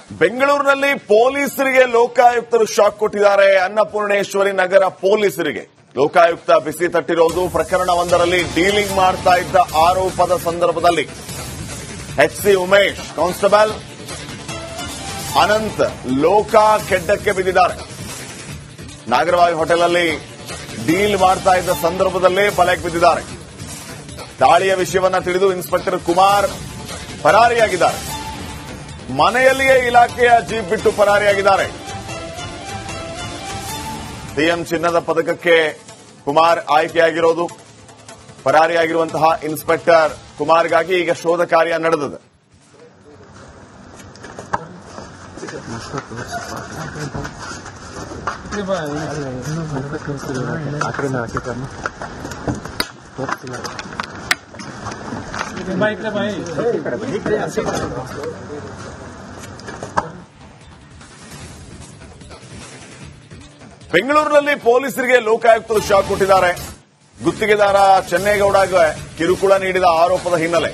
ಬೆಂಗಳೂರಿನಲ್ಲಿ ಪೊಲೀಸರಿಗೆ ಲೋಕಾಯುಕ್ತರು ಶಾಕ್ ಕೊಟ್ಟಿದ್ದಾರೆ. ಅನ್ನಪೂರ್ಣೇಶ್ವರಿ ನಗರ ಪೊಲೀಸರಿಗೆ ಲೋಕಾಯುಕ್ತ ಬಿಸಿ ತಟ್ಟಿರೋದು ಪ್ರಕರಣವೊಂದರಲ್ಲಿ ಡೀಲಿಂಗ್ ಮಾಡ್ತಾ ಇದ್ದ ಆರೋಪದ ಸಂದರ್ಭದಲ್ಲಿ ಎಚ್ಸಿ ಉಮೇಶ್, ಕಾನ್ಸ್ಟೇಬಲ್ ಅನಂತ್ ಲೋಕಾ ಕೆಡ್ಡಕ್ಕೆ ಬಿದ್ದಿದ್ದಾರೆ. ನಾಗರವಾಯಿ ಹೋಟೆಲ್ನಲ್ಲಿ ಡೀಲ್ ಮಾಡ್ತಾ ಇದ್ದ ಸಂದರ್ಭದಲ್ಲೇ ಬಲೆಗೆ ಬಿದ್ದಿದ್ದಾರೆ. ದಾಳಿಯ ವಿಷಯವನ್ನ ತಿಳಿದು ಇನ್ಸ್ಪೆಕ್ಟರ್ ಕುಮಾರ್ ಪರಾರಿಯಾಗಿದ್ದಾರೆ. ಮನೆಯಲ್ಲಿಯೇ ಇಲಾಖೆಯ ಜೀಪ್ ಬಿಟ್ಟು ಪರಾರಿಯಾಗಿದ್ದಾರೆ. ಸಿಎಂ ಚಿನ್ನದ ಪದಕಕ್ಕೆ ಕುಮಾರ್ ಆಯ್ಕೆಯಾಗಿರೋದು. ಪರಾರಿಯಾಗಿರುವಂತಹ ಇನ್ಸ್ಪೆಕ್ಟರ್ ಕುಮಾರ್ಗಾಗಿ ಈಗ ಶೋಧ ಕಾರ್ಯ ನಡೆದಿದೆ. ಬೆಂಗಳೂರಿನಲ್ಲಿ ಪೊಲೀಸರಿಗೆ ಲೋಕಾಯುಕ್ತರು ಶಾಕ್ ಕೊಟ್ಟಿದ್ದಾರೆ. ಗುತ್ತಿಗೆದಾರ ಚೆನ್ನೇಗೌಡಗೆ ಕಿರುಕುಳ ನೀಡಿದ ಆರೋಪದ ಹಿನ್ನೆಲೆ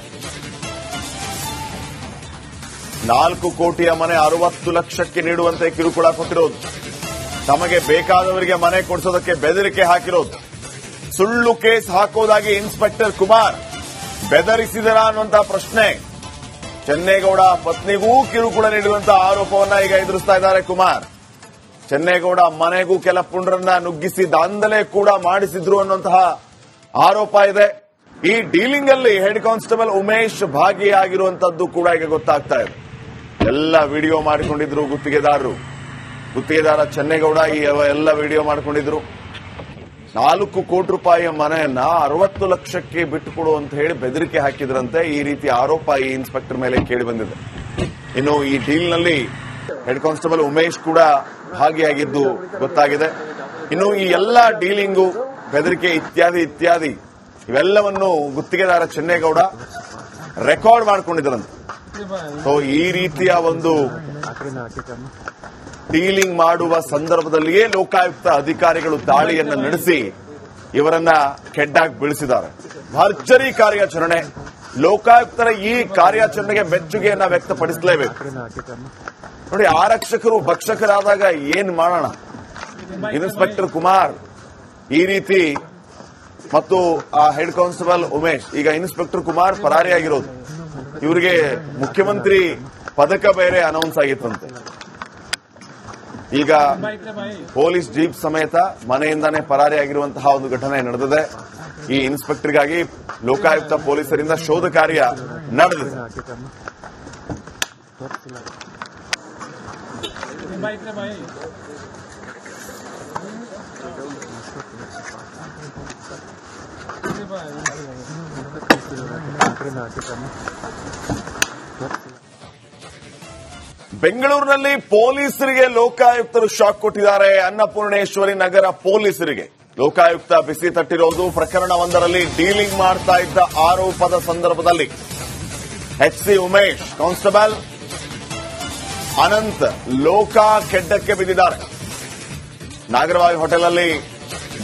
4 ಕೋಟಿಯ ಮನೆ 60 ಲಕ್ಷಕ್ಕೆ ನೀಡುವಂತೆ ಕಿರುಕುಳ ಕೊಟ್ಟಿರೋದು, ತಮಗೆ ಬೇಕಾದವರಿಗೆ ಮನೆ ಕೊಡಿಸೋದಕ್ಕೆ ಬೆದರಿಕೆ ಹಾಕಿರೋದು, ಸುಳ್ಳು ಕೇಸ್ ಹಾಕೋದಾಗಿ ಇನ್ಸ್ಪೆಕ್ಟರ್ ಕುಮಾರ್ ಬೆದರಿಸಿದರ ಅನ್ನುವಂತಹ ಪ್ರಶ್ನೆ. ಚೆನ್ನೇಗೌಡ ಪತ್ನಿಗೂ ಕಿರುಕುಳ ನೀಡುವಂತಹ ಆರೋಪವನ್ನ ಈಗ ಎದುರಿಸ್ತಾ ಇದ್ದಾರೆ ಕುಮಾರ್. ಚೆನ್ನೇಗೌಡ ಮನೆಗೂ ಕೆಲ ಪುಂಡ್ರನ್ನ ನುಗ್ಗಿಸಿ ದಾಂಧಲೆ ಕೂಡ ಮಾಡಿಸಿದ್ರು ಅನ್ನುವಂತಹ ಆರೋಪ ಇದೆ. ಈ ಡೀಲಿಂಗ್ ಅಲ್ಲಿ ಹೆಡ್ ಕಾನ್ಸ್ಟೇಬಲ್ ಉಮೇಶ್ ಭಾಗಿಯಾಗಿರುವಂತದ್ದು ಕೂಡ ಈಗ ಗೊತ್ತಾಗ್ತಾ ಇದೆ. ಎಲ್ಲ ವಿಡಿಯೋ ಮಾಡಿಕೊಂಡಿದ್ರು ಗುತ್ತಿಗೆದಾರ ಚೆನ್ನೇಗೌಡ ಈ ಎಲ್ಲ ವಿಡಿಯೋ ಮಾಡಿಕೊಂಡಿದ್ರು. 4 ಕೋಟಿ ರೂಪಾಯಿಯ ಮನೆಯನ್ನ 60 ಲಕ್ಷಕ್ಕೆ ಬಿಟ್ಟುಕೊಡು ಅಂತ ಹೇಳಿ ಬೆದರಿಕೆ ಹಾಕಿದ್ರಂತೆ. ಈ ರೀತಿ ಆರೋಪ ಈ ಇನ್ಸ್ಪೆಕ್ಟರ್ ಮೇಲೆ ಕೇಳಿ ಬಂದಿದೆ. ಇನ್ನು ಈ ಡೀಲ್ನಲ್ಲಿ ಹೆಡ್ ಕಾನ್ಸ್ಟೇಬಲ್ ಉಮೇಶ್ ಕೂಡ ಭಾಗಿಯಾಗಿದ್ದು ಗೊತ್ತಾಗಿದೆ. ಇನ್ನು ಈ ಎಲ್ಲ ಡೀಲಿಂಗು, ಬೆದರಿಕೆ ಇತ್ಯಾದಿ ಇವೆಲ್ಲವನ್ನು ಗುತ್ತಿಗೆದಾರ ಚೆನ್ನೇಗೌಡ ರೆಕಾರ್ಡ್ ಮಾಡಿಕೊಂಡಿದ್ರಂತೆ. ಸೊ ಈ ರೀತಿಯ ಒಂದು ಡೀಲಿಂಗ್ ಮಾಡುವ ಸಂದರ್ಭದಲ್ಲಿಯೇ ಲೋಕಾಯುಕ್ತ ಅಧಿಕಾರಿಗಳು ದಾಳಿಯನ್ನು ನಡೆಸಿ ಇವರನ್ನ ಕೆಡ್ಡಾಗಿ ಬೀಳಿಸಿದ್ದಾರೆ. ಭರ್ಜರಿ ಕಾರ್ಯಾಚರಣೆ. ಲೋಕಾಯುಕ್ತರ ಈ ಕಾರ್ಯಾಚರಣೆಗೆ ಮೆಚ್ಚುಗೆಯನ್ನ ವ್ಯಕ್ತಪಡಿಸಲೇಬೇಕು. ನೋಡಿ, ಆರಕ್ಷಕರು ಭಕ್ಷಕರಾದಾಗ ಏನ್ ಮಾಡೋಣ. ಇನ್ಸ್ಪೆಕ್ಟರ್ ಕುಮಾರ್ ಈ ರೀತಿ ಮತ್ತು ಆ ಹೆಡ್ ಕಾನ್ಸ್ಟೇಬಲ್ ಉಮೇಶ್, ಈಗ ಇನ್ಸ್ಪೆಕ್ಟರ್ ಕುಮಾರ್ ಪರಾರಿಯಾಗಿರೋದು. ಇವರಿಗೆ ಮುಖ್ಯಮಂತ್ರಿ ಪದಕ ಬೇರೆ ಅನೌನ್ಸ್ ಆಗಿತ್ತಂತೆ. ಈಗ ಪೊಲೀಸ್ ಜೀಪ್ ಸಮೇತ ಮನೆಯಿಂದಾನೇ ಪರಾರಿಯಾಗಿರುವಂತಹ ಒಂದು ಘಟನೆ ನಡೆದಿದೆ. ಈ ಇನ್ಸ್ಪೆಕ್ಟರ್ಗಾಗಿ ಲೋಕಾಯುಕ್ತ ಪೊಲೀಸರಿಂದ ಶೋಧ ಕಾರ್ಯ ನಡೆದಿದೆ. ಬೆಂಗಳೂರಿನಲ್ಲಿ ಪೊಲೀಸರಿಗೆ ಲೋಕಾಯುಕ್ತರು ಶಾಕ್ ಕೊಟ್ಟಿದ್ದಾರೆ. ಅನ್ನಪೂರ್ಣೇಶ್ವರಿ ನಗರ ಪೊಲೀಸರಿಗೆ ಲೋಕಾಯುಕ್ತ ಬಿಸಿ ತಟ್ಟಿರೋದು ಪ್ರಕರಣವೊಂದರಲ್ಲಿ ಡೀಲಿಂಗ್ ಮಾಡ್ತಾ ಇದ್ದ ಆರೋಪದ ಸಂದರ್ಭದಲ್ಲಿ ಎಚ್ಸಿ ಉಮೇಶ್, ಕಾನ್ಸ್ಟೇಬಲ್ ಅನಂತ್ ಲೋಕಾ ಕೆಡ್ಡಕ್ಕೆ ಬಿದ್ದಿದ್ದಾರೆ. ನಾಗರವಾಯಿ ಹೋಟೆಲ್ನಲ್ಲಿ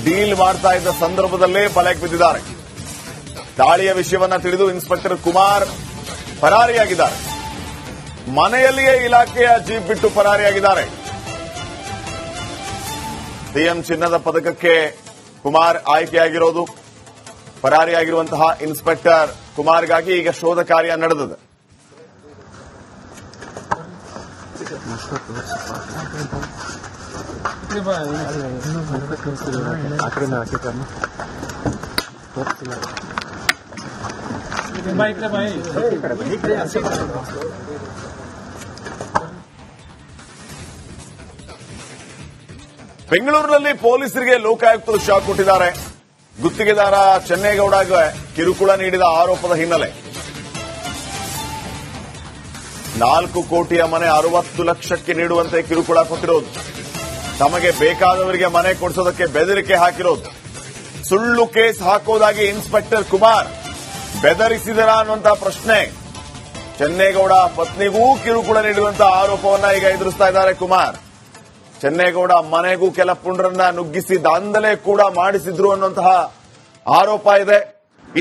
ಡೀಲ್ ಮಾಡ್ತಾ ಇದ್ದ ಸಂದರ್ಭದಲ್ಲೇ ಬಲೆಗೆ ಬಿದ್ದಿದ್ದಾರೆ. ದಾಳಿಯ ವಿಷಯವನ್ನ ತಿಳಿದು ಇನ್ಸ್ಪೆಕ್ಟರ್ ಕುಮಾರ್ ಪರಾರಿಯಾಗಿದ್ದಾರೆ. ಮನೆಯಲ್ಲಿಯೇ ಇಲಾಖೆಯ ಜೀಪ್ ಬಿಟ್ಟು ಪರಾರಿಯಾಗಿದ್ದಾರೆ. ಸಿಎಂ ಚಿನ್ನದ ಪದಕಕ್ಕೆ ಕುಮಾರ್ ಆಯ್ಕೆಯಾಗಿರೋದು. ಪರಾರಿಯಾಗಿರುವಂತಹ ಇನ್ಸ್ಪೆಕ್ಟರ್ ಕುಮಾರ್ಗಾಗಿ ಈಗ ಶೋಧ ಕಾರ್ಯ ನಡೆದಿದೆ. ಬೆಂಗಳೂರಿನಲ್ಲಿ ಪೊಲೀಸರಿಗೆ ಲೋಕಾಯುಕ್ತರು ಶಾಕ್ ಕೊಟ್ಟಿದ್ದಾರೆ. ಗುತ್ತಿಗೆದಾರ ಚೆನ್ನೇಗೌಡಗೆ ಕಿರುಕುಳ ನೀಡಿದ ಆರೋಪದ ಹಿನ್ನೆಲೆ 4 ಕೋಟಿಯ ಮನೆ 60 ಲಕ್ಷಕ್ಕೆ ನೀಡುವಂತೆ ಕಿರುಕುಳ ಕೊಟ್ಟಿರೋದು, ತಮಗೆ ಬೇಕಾದವರಿಗೆ ಮನೆ ಕೊಡಿಸೋದಕ್ಕೆ ಬೆದರಿಕೆ ಹಾಕಿರೋದು, ಸುಳ್ಳು ಕೇಸ್ ಹಾಕೋದಾಗಿ ಇನ್ಸ್ಪೆಕ್ಟರ್ ಕುಮಾರ್ ಬೆದರಿಸಿದರ ಅನ್ನುವಂತಹ ಪ್ರಶ್ನೆ. ಚೆನ್ನೇಗೌಡ ಪತ್ನಿಗೂ ಕಿರುಕುಳ ನೀಡುವಂತಹ ಆರೋಪವನ್ನ ಈಗ ಎದುರಿಸ್ತಾ ಇದ್ದಾರೆ ಕುಮಾರ್. ಚೆನ್ನೇಗೌಡ ಮನೆಗೂ ಕೆಲ ಪುಂಡ್ರನ್ನ ನುಗ್ಗಿಸಿ ದಾಂಧಲೆ ಕೂಡ ಮಾಡಿಸಿದ್ರು ಅನ್ನುವಂತಹ ಆರೋಪ ಇದೆ.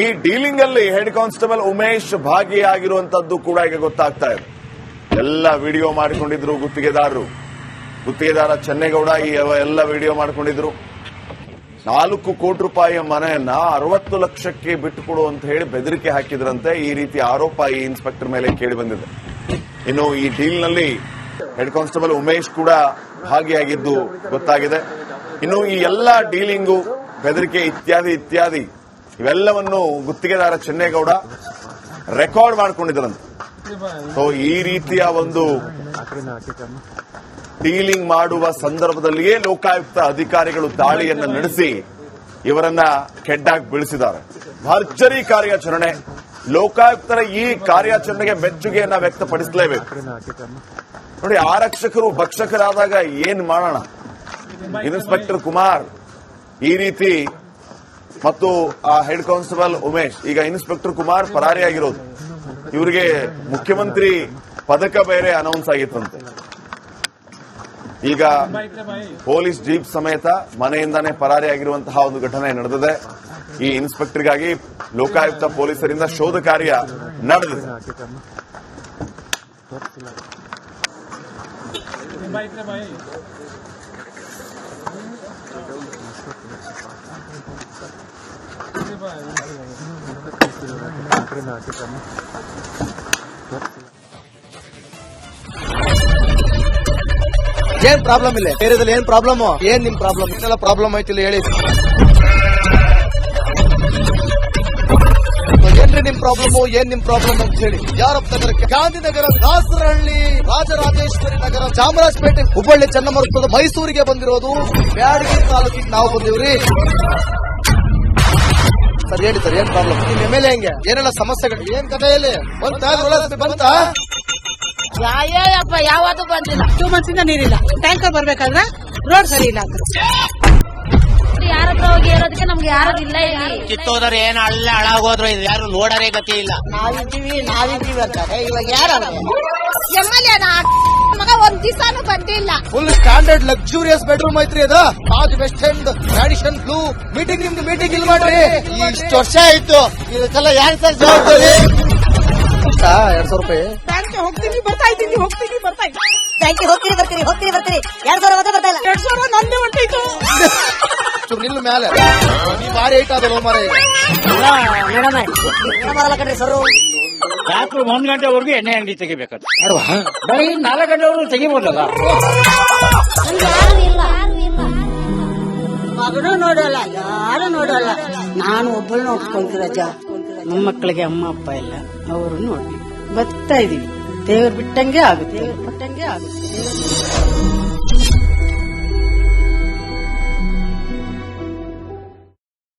ಈ ಡೀಲಿಂಗ್ ಅಲ್ಲಿ ಹೆಡ್ ಕಾನ್ಸ್ಟೇಬಲ್ ಉಮೇಶ್ ಭಾಗಿಯಾಗಿರುವಂತದ್ದು ಕೂಡ ಈಗ ಗೊತ್ತಾಗ್ತಾ ಇದೆ. ಎಲ್ಲ ವಿಡಿಯೋ ಮಾಡಿಕೊಂಡಿದ್ರು ಗುತ್ತಿಗೆದಾರ ಚೆನ್ನೇಗೌಡ ಈ ಎಲ್ಲ ವಿಡಿಯೋ ಮಾಡಿಕೊಂಡಿದ್ರು. 4 ಕೋಟಿ ರೂಪಾಯಿಯ ಮನೆಯನ್ನ 60 ಲಕ್ಷಕ್ಕೆ ಬಿಟ್ಟುಕೊಡು ಅಂತ ಹೇಳಿ ಬೆದರಿಕೆ ಹಾಕಿದ್ರಂತೆ. ಈ ರೀತಿ ಆರೋಪ ಈ ಇನ್ಸ್ಪೆಕ್ಟರ್ ಮೇಲೆ ಕೇಳಿ ಬಂದಿದೆ. ಇನ್ನು ಈ ಡೀಲ್ನಲ್ಲಿ ಹೆಡ್ ಕಾನ್ಸ್ಟೇಬಲ್ ಉಮೇಶ್ ಕೂಡ ಭಾಗಿಯಾಗಿದ್ದು ಗೊತ್ತಾಗಿದೆ. ಇನ್ನು ಈ ಎಲ್ಲ ಡೀಲಿಂಗು, ಬೆದರಿಕೆ ಇತ್ಯಾದಿ ಇವೆಲ್ಲವನ್ನು ಗುತ್ತಿಗೆದಾರ ಚೆನ್ನೇಗೌಡ ರೆಕಾರ್ಡ್ ಮಾಡಿಕೊಂಡಿದ್ರಂತೆ. ಸೊ ಈ ರೀತಿಯ ಒಂದು ಡೀಲಿಂಗ್ ಮಾಡುವ ಸಂದರ್ಭದಲ್ಲಿಯೇ ಲೋಕಾಯುಕ್ತ ಅಧಿಕಾರಿಗಳು ದಾಳಿಯನ್ನು ನಡೆಸಿ ಇವರನ್ನ ಕೆಡ್ಡಾಗಿ ಬೀಳಿಸಿದ್ದಾರೆ. ಭರ್ಜರಿ ಕಾರ್ಯಾಚರಣೆ. ಲೋಕಾಯುಕ್ತರ ಈ ಕಾರ್ಯಾಚರಣೆಗೆ ಮೆಚ್ಚುಗೆಯನ್ನ ವ್ಯಕ್ತಪಡಿಸಲೇಬೇಕು. ನೋಡಿ, ಆರಕ್ಷಕರು ಭಕ್ಷಕರಾದಾಗ ಏನ್ ಮಾಡೋಣ? ಇನ್ಸ್ಪೆಕ್ಟರ್ ಕುಮಾರ್ ಈ ರೀತಿ ಮತ್ತು ಆ ಹೆಡ್ ಕಾನ್ಸ್ಟೇಬಲ್ ಉಮೇಶ್, ಈಗ ಇನ್ಸ್ಪೆಕ್ಟರ್ ಕುಮಾರ್ ಪರಾರಿಯಾಗಿರೋದು, ಇವರಿಗೆ ಮುಖ್ಯಮಂತ್ರಿ ಪದಕ ಬೇರೆ ಅನೌನ್ಸ್ ಆಗಿತ್ತಂತೆ. ಈಗ ಪೊಲೀಸ್ ಜೀಪ್ ಸಮೇತ ಮನೆಯಿಂದಾನೇ ಪರಾರಿಯಾಗಿರುವಂತಹ ಒಂದು ಘಟನೆ ನಡೆದಿದೆ. ಈ ಇನ್ಸ್ಪೆಕ್ಟರ್ಗಾಗಿ ಲೋಕಾಯುಕ್ತ ಪೊಲೀಸರಿಂದ ಶೋಧ ಕಾರ್ಯ ನಡೆದಿದೆ. ಏನ್ ಪ್ರಾಬ್ಲಮ್ ಇಲ್ಲ, ಬೇರೆದಲ್ಲಿ ಏನ್ ಪ್ರಾಬ್ಲಮ್, ಏನ್ ನಿಮ್ ಪ್ರಾಬ್ಲಮ್, ಇದೆಲ್ಲ ಪ್ರಾಬ್ಲಮ್ ಆಯ್ತಿಲ್ಲ ಹೇಳಿ. ಏನ್ರಿ ನಿಮ್ ಪ್ರಾಬ್ಲಮ್, ಏನ್ ನಿಮ್ ಪ್ರಾಬ್ಲಮ್ ಅಂತ ಹೇಳಿ. ಯಾರಪ್ಪ ನಗರಕ್ಕೆ, ಗಾಂಧಿನಗರ, ದಾಸರಹಳ್ಳಿ, ರಾಜರಾಜೇಶ್ವರಿ ನಗರ, ಚಾಮರಾಜಪೇಟೆ, ಹುಬ್ಬಳ್ಳಿ, ಚನ್ನಮರುತ್ತದ, ಮೈಸೂರಿಗೆ ಬಂದಿರೋದು. ಬ್ಯಾಡಗಿ ತಾಲೂಕಿಗೆ ನಾವು ಬಂದಿವ್ರಿ. ಸರ್ ಹೇಳಿ ಸರ್, ಏನ್ ಪ್ರಾಬ್ಲಮ್? ನಿಮ್ ಎಮ್ಎಲ್ಎ ಹೆಂಗೆ, ಏನೆಲ್ಲ ಸಮಸ್ಯೆಗಳು, ಏನ್ ಕಥೆಯಲ್ಲಿ ಬಂತ? ಯಾಯಪ್ಪ ಯಾವತ್ತೂ ಬಂದಿಲ್ಲ. 2 ಮಂತ್ಸಿಂದ ನೀರಿಲ್ಲ. ಟ್ಯಾಂಕರ್ ಬರ್ಬೇಕಾದ್ರೆ ರೋಡ್ ಸರಿ ಇಲ್ಲ. ಯಾರ ಹತ್ರ ಹೋಗಿ ಹೇಳೋದಕ್ಕೆ ನಮ್ಗೆ ಯಾರು ಇಲ್ಲ. ಇಲ್ಲಿ ಕಿತ್ತೋದ್ರೆ ಏನು ಅಲ್ಲ ಹಾಳಾಗೋದ್ರು ಇದು ಯಾರು ನೋಡರೇ ಗತಿ ಇಲ್ಲ. ನಾವಿದ್ದೀವಿ ಅಂತಾರೆ. ಇವಾಗ ಯಾರ ಎಮ್ಎಲ್ಎ ಮಗ ಒಂದ್ ದಿವಸನೂ ಬಂದಿಲ್ಲ. ಫುಲ್ ಸ್ಟ್ಯಾಂಡರ್ಡ್ ಲಕ್ಸುರಿಯಸ್ ಬೆಡ್ರೂಮ್ ಐತ್ರಿ ಅದು. Taj West End, Radisson Blu. ನಿಮ್ದು ಮೀಟಿಂಗ್ ಇಲ್ಲಿ ಮಾಡ್ರಿ. ಇಷ್ಟು ವರ್ಷ ಆಯ್ತು, ಇದಕ್ಕೆಲ್ಲ ಯಾರು ಸರ್ ಜವಾಬ್ದಾರಿ? 2,000 ರೂಪಾಯಿ ಬ್ಯಾಂಕ್ಗೆ ಹೋಗ್ತೀನಿ ಬರ್ತಾ ಇದ್ದೀನಿ. ಬ್ಯಾಂಕಿಗೆ ಹೋಗ್ತೀರಿ 2,000 ಮತ್ತೆ ಬರ್ತಾ ಇಲ್ಲ. 2,000 ನಂದೇ ಹೊಂಟೈತು. ನಿಲ್ಲು ಮೇಲೆ ನೀ ಭಾರಿ ಐಟ್ ಅದಲ್ಲ ಮಾರ. ಬರಲ್ಲ ಕಣ್ರಿ ಸರ್. ರಾತ್ರಿ 1 ಗಂಟೆವರೆಗೂ ಎಣ್ಣೆ ಅಂಗಡಿ ತೆಗಿಬೇಕಾದ್ರೆ ಬರೀ 4 ಗಂಟೆವರೆಗೂ ತೆಗಿಬೋದಲ್ಲ. ಮಗನೂ ನೋಡಲ್ಲ, ಯಾರು ನೋಡಲ್ಲ. ನಾನು ಒಬ್ಬಳು ನೋಡ್ಕೊಂತೀರ ಅಜ್ಜ. ನಮ್ಮ ಮಕ್ಕಳಿಗೆ ಅಮ್ಮ ಅಪ್ಪ ಇಲ್ಲ, ಅವರು ನೋಡಿ ಬರ್ತಾ ಇದೀವಿ. ದೇವ್ರು ಬಿಟ್ಟಂಗೆ ಆಗುತ್ತೆ.